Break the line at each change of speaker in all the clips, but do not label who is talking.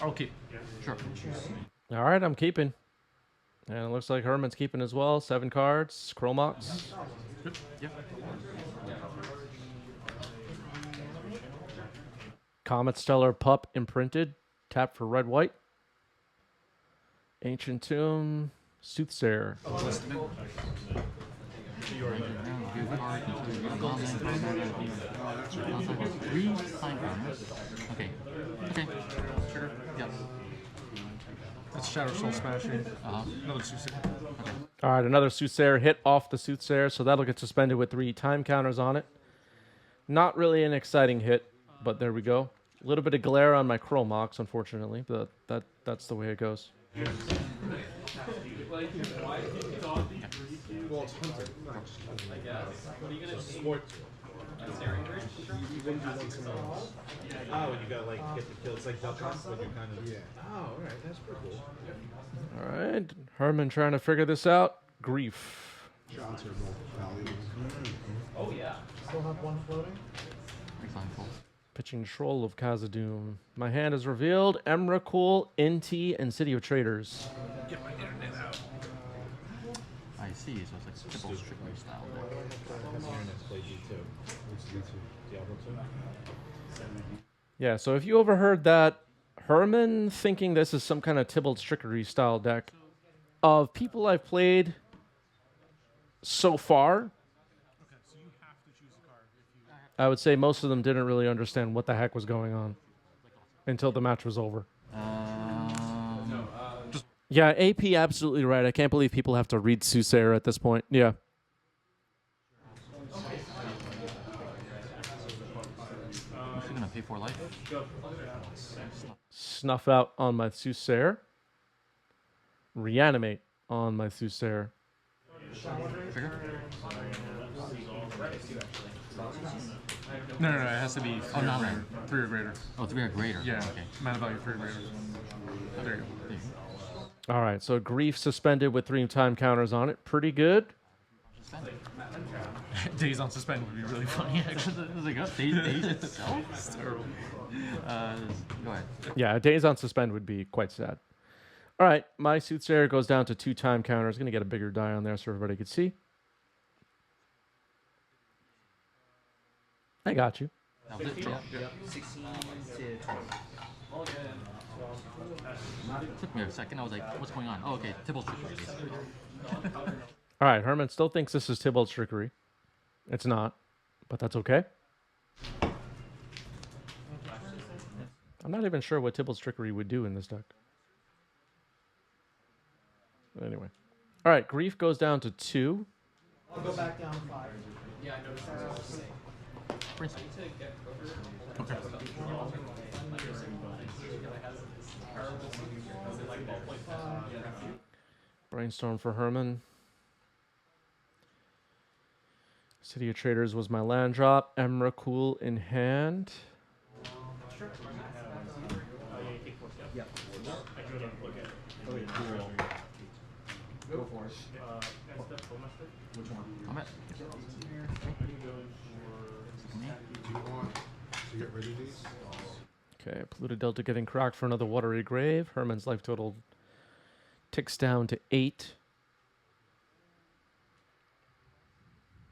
I'll keep.
Sure.
All right, I'm keeping. And it looks like Herman's keeping as well. 7 cards. Chromox.
Good. Yep.
Comet Stellar Pup imprinted. Tap for red white. Ancient Tomb. Soothsayer.
Okay. Okay.
Trigger.
Yep.
That's Shadow Soul Smashing. Another Soothsayer.
Okay.
All right, another Soothsayer hit off the Soothsayer, so that'll get suspended with 3 time counters on it. Not really an exciting hit, but there we go. A little bit of glare on my Chromox, unfortunately, but that's the way it goes.
Well, it's hunting. Sports. You wouldn't do one somewhere else. Oh, when you got like get the kill, it's like Decklists when you're kind of Oh, all right, that's pretty cool.
All right, Herman trying to figure this out. Grief.
Shots are more valuable.
Oh yeah. Still have one floating.
Pitching Troll of Khazad-dûm. My hand is revealed. Emrakul, NT, and City of Traders.
Get my internet out.
I see. So it's like triple strictly style deck.
Yeah, so if you overheard that, Herman thinking this is some kind of Tybalt Trickery style deck, of people I've played so far, I would say most of them didn't really understand what the heck was going on until the match was over. Yeah, AP absolutely right. I can't believe people have to read Soothsayer at this point. Yeah.
What's she gonna pay for life?
Snuff out on my Soothsayer. Reanimate on my Soothsayer.
Trigger?
No, it has to be 3 or greater. 3 or greater.
Oh, 3 or greater.
Yeah.
Okay.
Mana value 3 or greater. There you go.
All right, so Grief suspended with 3 time counters on it. Pretty good.
Days on suspend would be really funny, actually.
Is it good? Days itself?
It's terrible.
Go ahead.
Yeah, Days on Suspend would be quite sad. All right, my Soothsayer goes down to 2 time counters. Going to get a bigger die on there so everybody could see. I got you.
That was it. Yeah.
16 to 20.
Took me a second. I was like, what's going on? Oh, okay. Tybalt trickery, basically.
All right, Herman still thinks this is Tybalt Trickery. It's not, but that's okay. I'm not even sure what Tybalt Trickery would do in this deck. Anyway. All right, Grief goes down to 2.
I'll go back down 5. Yeah, I noticed that.
Okay.
Brainstorm for Herman. City of Traders was my land drop. Emrakul in hand.
Go for it.
Which one?
I'm at.
Do you want to get rid of these?
Okay, Polluted Delta getting cracked for another Watery Grave. Herman's life total ticks down to 8.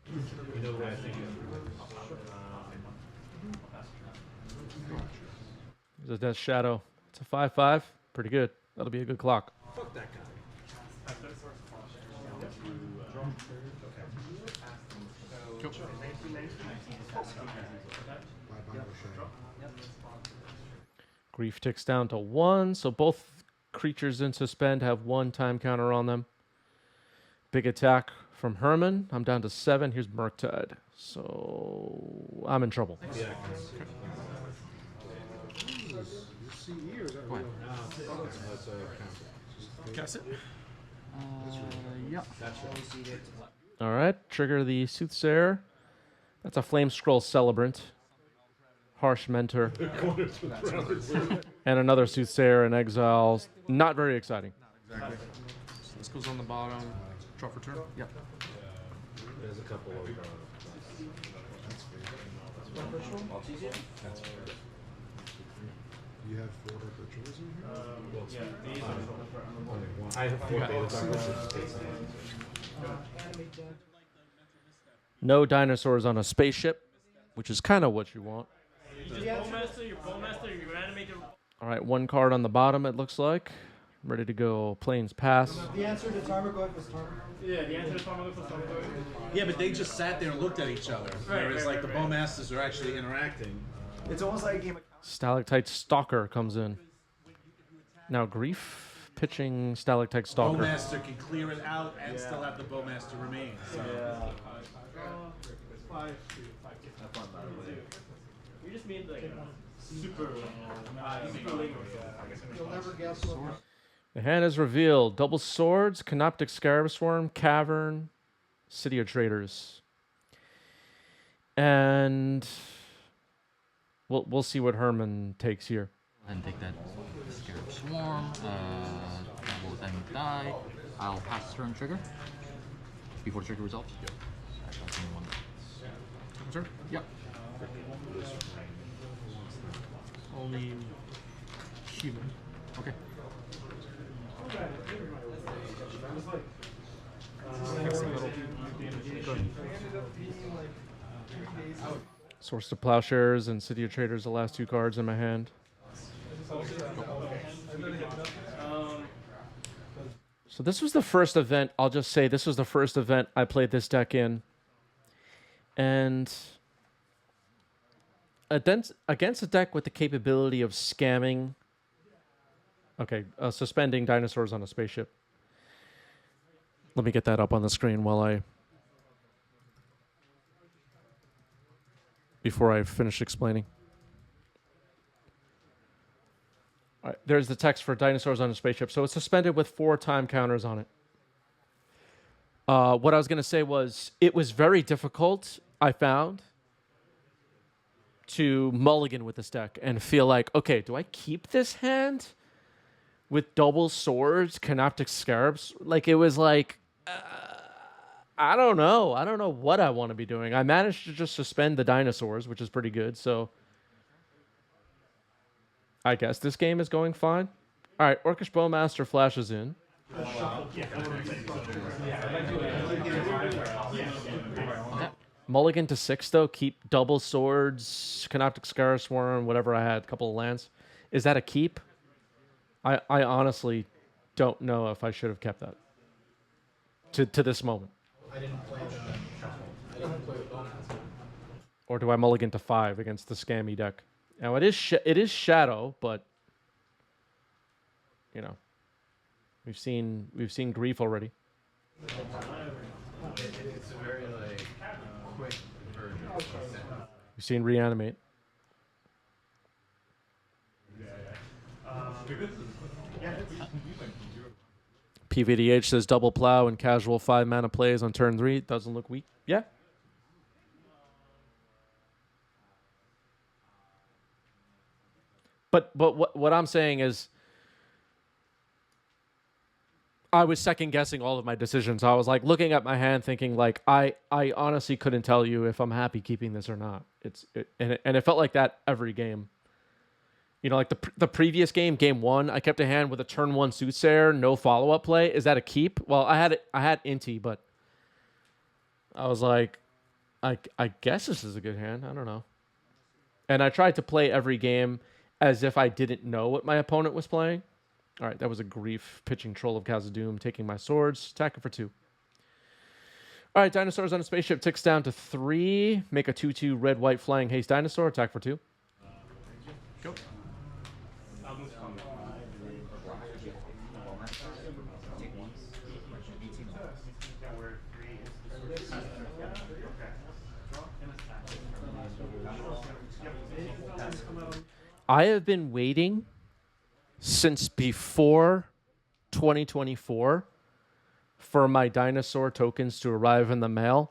You know what I think?
There's a Death Shadow. It's a 5/5. Pretty good. That'll be a good clock.
Fuck that guy.
Cool.
Bye-bye, O'Shea.
Grief ticks down to 1, so both creatures in suspend have 1 time counter on them. Big attack from Herman. I'm down to 7. Here's Murktide. So I'm in trouble.
Yeah.
Go ahead.
Cast it.
Yeah.
All right, trigger the Soothsayer. That's a Flame Scroll Celebrant. Harsh Mentor. And another Soothsayer in exile. Not very exciting.
Exactly. So this goes on the bottom. Draw for turn.
Yep.
There's a couple of
you have 4 rituals in here?
I have 4 beta.
No dinosaurs on a spaceship, which is kind of what you want. All right, 1 card on the bottom, it looks like. Ready to go. Plains pass.
The answer to Tarmogoyf was Tarmogoyf.
Yeah, the answer to Tarmogoyf was Tarmogoyf.
Yeah, but they just sat there and looked at each other. Whereas, like, the Bowmasters are actually interacting.
It's almost like a game of...
Stalactite Stalker comes in. Now Grief pitching Stalactite Stalker.
Bowmaster can clear it out and still have the Bowmaster remain. So.
You just made like super
You'll never guess what...
The hand is revealed. Double Swords, Canoptic Scarab Swarm, Cavern, City of Traders. And we'll see what Herman takes here.
And take that Scarab Swarm. Double then die. I'll pass turn trigger. Before the trigger resolves? Yep.
Sure.
Yep.
Only human.
Okay.
Source to Plowshares and City of Traders, the last 2 cards in my hand. So this was the first event, I'll just say this was the first event I played this deck in. And against a deck with the capability of scamming, suspending dinosaurs on a spaceship. Let me get that up on the screen before I finish explaining. All right, there's the text for dinosaurs on a spaceship. So it's suspended with 4 time counters on it. What I was going to say was it was very difficult, I found, to mulligan with this deck and feel like, okay, do I keep this hand with double swords, Canoptic Scarabs? Like, it was like, I don't know. I don't know what I want to be doing. I managed to just suspend the dinosaurs, which is pretty good. So I guess this game is going fine. All right, Orcish Bowmaster flashes in. Mulligan to 6, though. Keep double swords, Canoptic Scar Swarm, whatever I had, a couple of lands. Is that a keep? I honestly don't know if I should have kept that to this moment.
I didn't play the I didn't play the Bowmaster.
Or do I mulligan to 5 against the scammy deck? Now, it is Shadow, but, you know, we've seen Grief already.
It's a very quick version of consent.
We've seen Reanimate. PVDH says double plow and casual 5 mana plays on turn 3. Doesn't look weak. Yeah. But what I'm saying is I was second guessing all of my decisions. I was like looking at my hand thinking like I honestly couldn't tell you if I'm happy keeping this or not. And it felt like that every game. You know, like the previous game 1, I kept a hand with a turn 1 Soothsayer, no follow-up play. Is that a keep? Well, I had Inti, but I was like, I guess this is a good hand. I don't know. And I tried to play every game as if I didn't know what my opponent was playing. All right, that was a Grief pitching Troll of Khazad-dûm, taking my swords, attacking for 2. All right, Dinosaurs on a Spaceship ticks down to 3. Make a 2/2 red-white flying haste dinosaur, attack for 2.
Go.
I have been waiting since before 2024 for my dinosaur tokens to arrive in the mail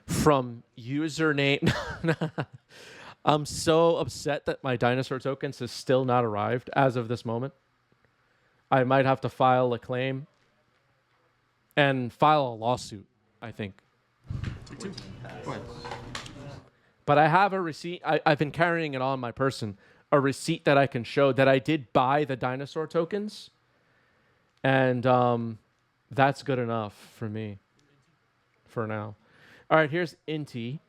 from username. I'm so upset that my dinosaur tokens has still not arrived as of this moment. I might have to file a claim and file a lawsuit, I think.
Take 2. Go ahead.
But I have a receipt. I've been carrying it on my person a receipt that I can show that I did buy the dinosaur tokens, and that's good enough for me for now. All right, here's Inti.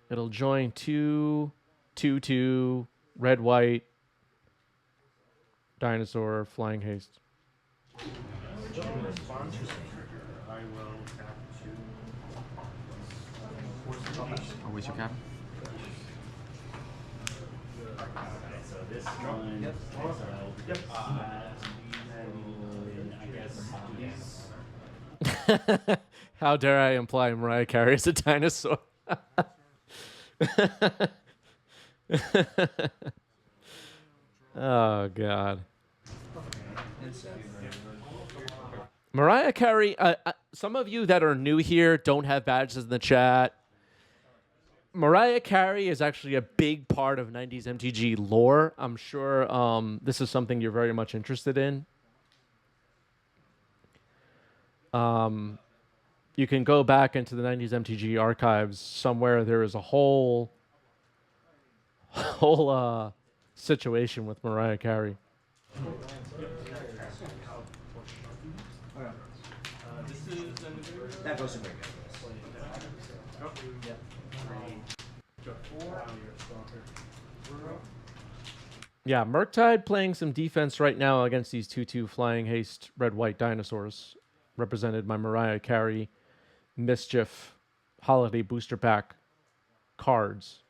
It'll join 2/2/2 red white dinosaur flying haste.
I will tap
Oh, where's your cap?
so this one. Yep. Yep. And I guess
How dare I imply Mariah Carey is a dinosaur? Oh, God. Mariah Carey, some of you that are new here don't have badges in the chat. Mariah Carey is actually a big part of 90s MTG lore. I'm sure this is something you're very much interested in. You can go back into the 90s MTG archives somewhere. There is a whole situation with Mariah Carey.
That goes in very good.
Yeah, Murktide playing some defense right now against these 2/2 flying haste red-white dinosaurs, represented by Mariah Carey, Mischief, Holiday Booster Pack cards.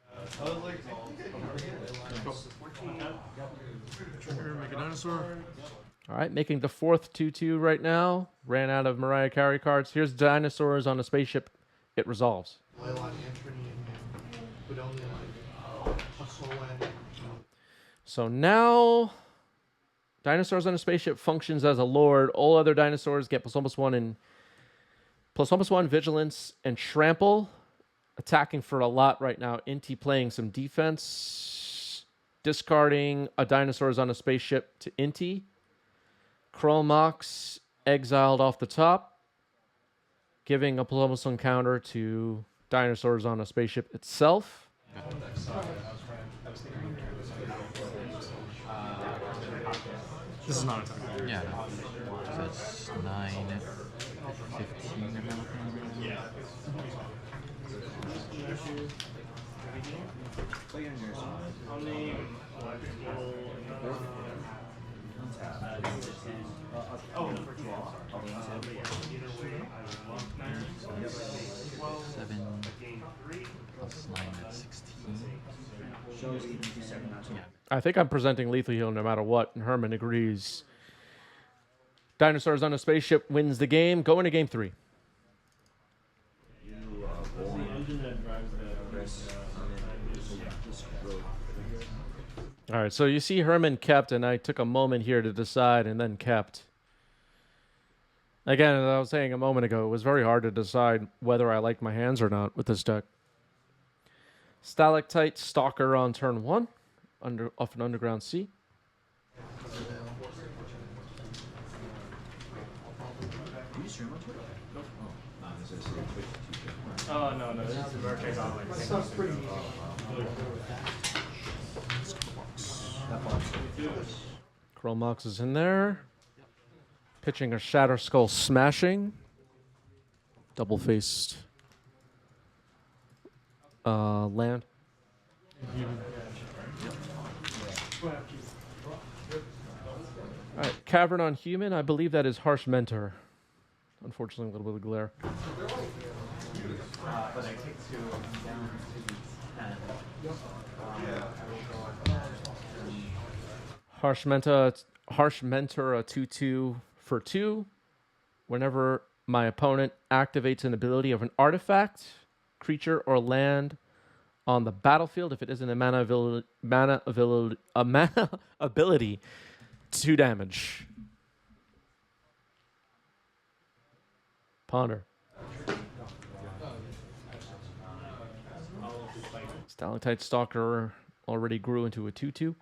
Trigger, make a dinosaur.
All right, making the fourth 2/2 right now. Ran out of Mariah Carey cards. Here's dinosaurs on a spaceship. It resolves. So now, dinosaurs on a spaceship functions as a lord. All other dinosaurs get +1/+1 and +1/+1 vigilance and trample. Attacking for a lot right now. Inti playing some defense. Discarding a dinosaurs on a spaceship to Inti. Chromox exiled off the top. Giving a +1/+1 counter to dinosaurs on a spaceship itself.
This is not a time.
Yeah, no. So it's 9, 15 if I'm looking.
yeah. I'll name
Seven plus 9, that's 16. Yeah.
I think I'm presenting Lethal Heal no matter what, and Herman agrees. Dinosaurs on a spaceship wins the game. Go into game 3. All right, so you see Herman kept, and I took a moment here to decide and then kept. Again, as I was saying a moment ago, it was very hard to decide whether I liked my hands or not with this deck. Stalactite Stalker on turn 1, off an Underground Sea.
Oh no, this is the Mercury's on like.
Stuff's pretty
Chromox is in there. Pitching a Shatter Skull Smashing. Double-faced land. All right, Cavern on Human. I believe that is Harsh Mentor. Unfortunately, a little bit of glare.
But I take 2 down to 10.
Harsh Mentor, a 2/2 for 2. Whenever my opponent activates an ability of an artifact, creature, or land on the battlefield, if it isn't a mana ability, 2 damage. Ponder. Stalactite Stalker already grew into a 2/2.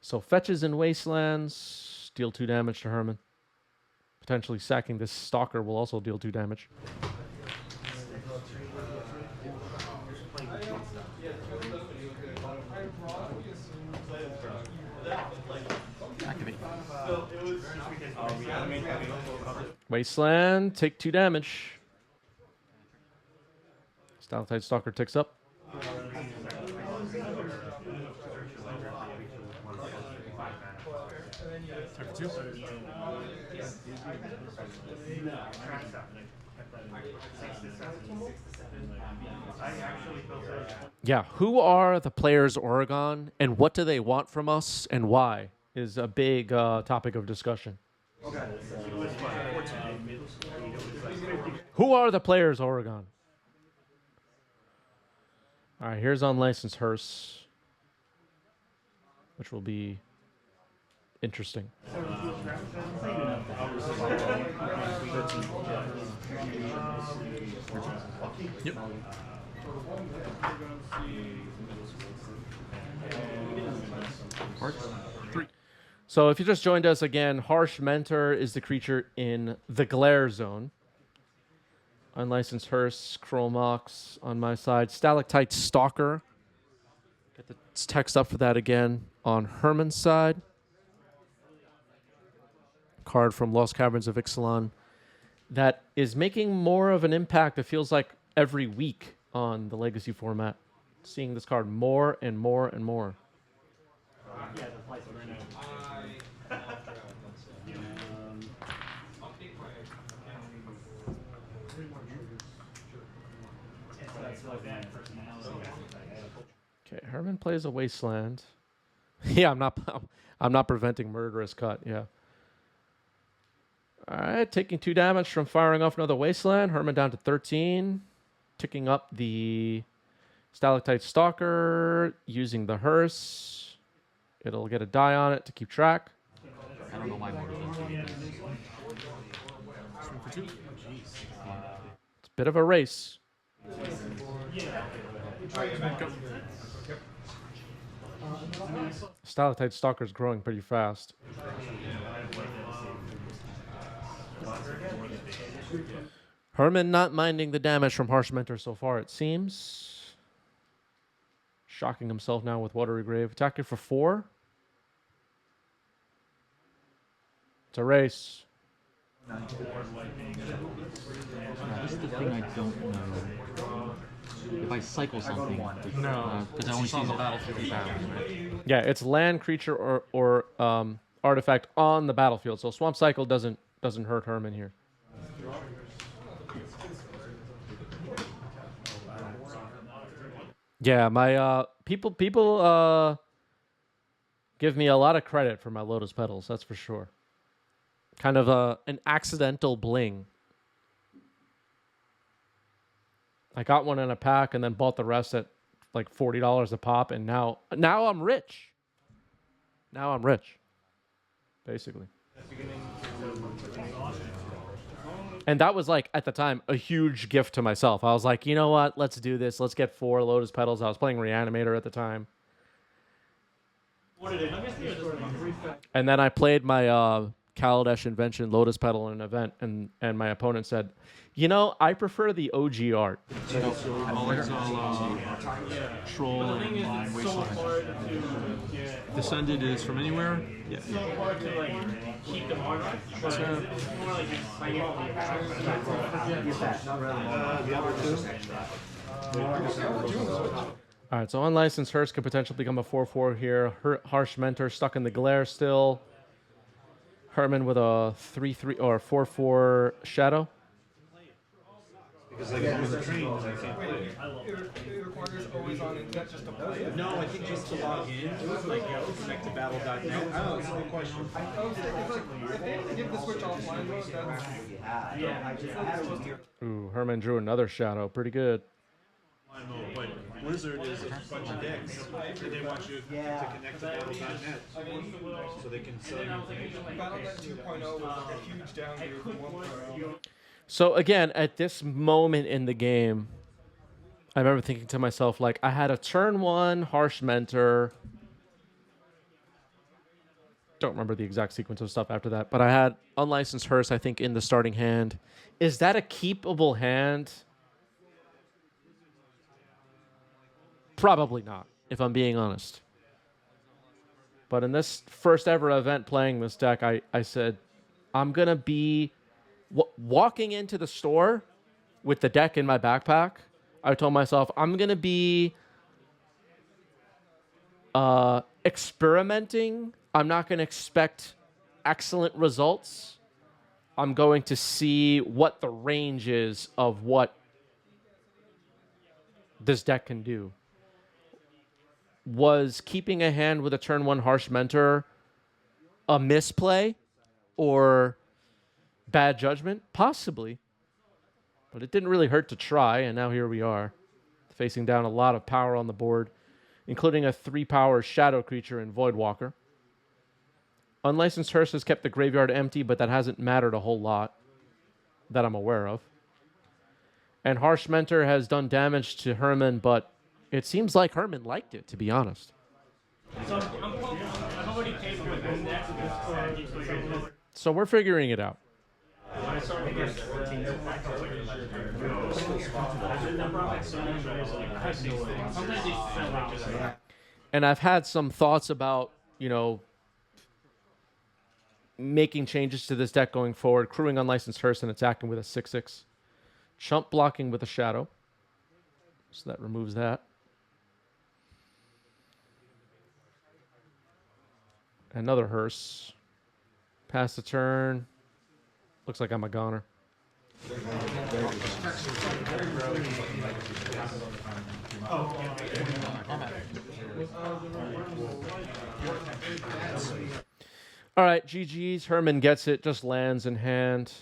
So fetches in Wastelands, deal 2 damage to Herman. Potentially sacking this Stalker will also deal 2 damage.
Activate.
Wasteland, take 2 damage. Stalactite Stalker ticks up.
Target 2.
Yeah, who are the players Oregon, and what do they want from us, and why is a big topic of discussion. Who are the players Oregon? All right, here's Unlicensed Hearse, which will be interesting.
Yep.
Hearts.
3.
So if you just joined us again, Harsh Mentor is the creature in the Glare Zone. Unlicensed Hearse, Chromox on my side. Stalactite Stalker. Get the text up for that again on Herman's side. Card from Lost Caverns of Ixalan that is making more of an impact, it feels like, every week on the Legacy format. Seeing this card more and more and more. Okay, Herman plays a Wasteland. Yeah, I'm not preventing Murderous Cut, yeah. All right, taking 2 damage from firing off another Wasteland. Herman down to 13. Ticking up the Stalactite Stalker, using the Hearse. It'll get a die on it to keep track.
I don't know why Boros doesn't do this.
Swing for 2.
It's a bit of a race. Stalactite Stalker's growing pretty fast. Herman not minding the damage from Harsh Mentor so far, it seems. Shocking himself now with Watery Grave. Attacking for 4. It's a race.
This is the thing I don't know. If I cycle something,
No,
because I only see
on the
the
battlefield.
right?
Yeah, it's land, creature, or artifact on the battlefield. So Swamp Cycle doesn't hurt Herman here. Yeah, my people give me a lot of credit for my Lotus Petals. That's for sure. Kind of an accidental bling. I got one in a pack and then bought the rest at like $40 a pop, and now I'm rich. Now I'm rich, basically. And that was like, at the time, a huge gift to myself. I was like, you know what? Let's do this. Let's get 4 Lotus Petals. I was playing Reanimator at the time. And then I played my Kaladesh Invention Lotus Petal in an event, and my opponent said, you know, I prefer the OG art.
Troll and Wasteland. Descended is from anywhere? Yeah.
All right, so Unlicensed Hearse could potentially become a 4/4 here. Harsh Mentor stuck in the glare still. Herman with a 3/3 or 4/4 Shadow.
Because like if I'm on the train, I can't play it.
It requires always on internet just to play it.
No, I think just to log in, like connect to battle.net. Oh, it's a good question.
If they give the Switch offline though, that's
Ooh, Herman drew another Shadow. Pretty good.
I know, but Blizzard is a bunch of decks, and they want you to connect to battle.net so they can sell you information.
Battle.net 2.0 was like a huge downgrade from 1.0.
So again, at this moment in the game, I remember thinking to myself, like, I had a turn 1 Harsh Mentor. Don't remember the exact sequence of stuff after that, but I had Unlicensed Hearse, I think, in the starting hand. Is that a keepable hand? Probably not. if I'm being honest. But in this first ever event playing this deck, I said, I'm going to be walking into the store with the deck in my backpack. I told myself, I'm going to be experimenting. I'm not going to expect excellent results. I'm going to see what the range is of what this deck can do. Was keeping a hand with a turn 1 Harsh Mentor a misplay or bad judgment? Possibly. But it didn't really hurt to try, and now here we are, facing down a lot of power on the board, including a 3-power Shadow Creature in Voidwalker. Unlicensed Hearse has kept the graveyard empty, but that hasn't mattered a whole lot that I'm aware of. And Harsh Mentor has done damage to Herman, but it seems like Herman liked it, to be honest.
So I've already paid for this deck.
So we're figuring it out.
When I started with this, sometimes they fell out.
And I've had some thoughts about, you know, making changes to this deck going forward, crewing Unlicensed Hearse and attacking with a 6/6. Chump blocking with a Shadow. So that removes that. Another Hearse. Pass the turn. Looks like I'm a goner. All right, GG's. Herman gets it. Just lands in hand.